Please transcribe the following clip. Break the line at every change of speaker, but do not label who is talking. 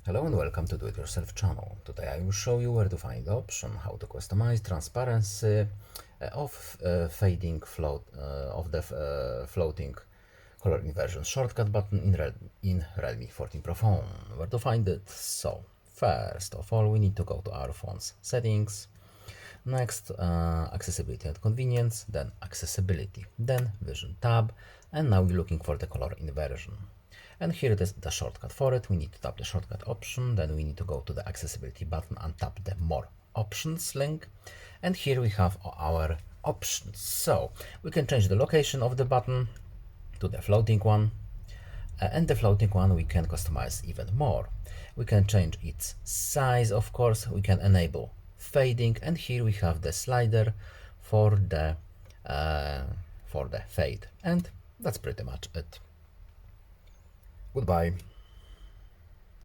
Hello and welcome to Do It Yourself channel. Today I will show you where to find the option how to customize transparency of fading float of the floating color inversion shortcut button in Realme 14 Pro phone. Where to find it? So first of all we need to go to our phone's settings. Next, accessibility and convenience, then accessibility, then vision tab, and now we're looking for the color inversion. And here it is the shortcut for it. We need to tap the shortcut option, then we need to go to the accessibility button and tap the more options link. And here we have our options. So we can change the location of the button to the floating one. And the floating one we can customize even more. We can change its size, of course. We can enable fading, and here we have the slider for the fade. And that's pretty much it. Goodbye.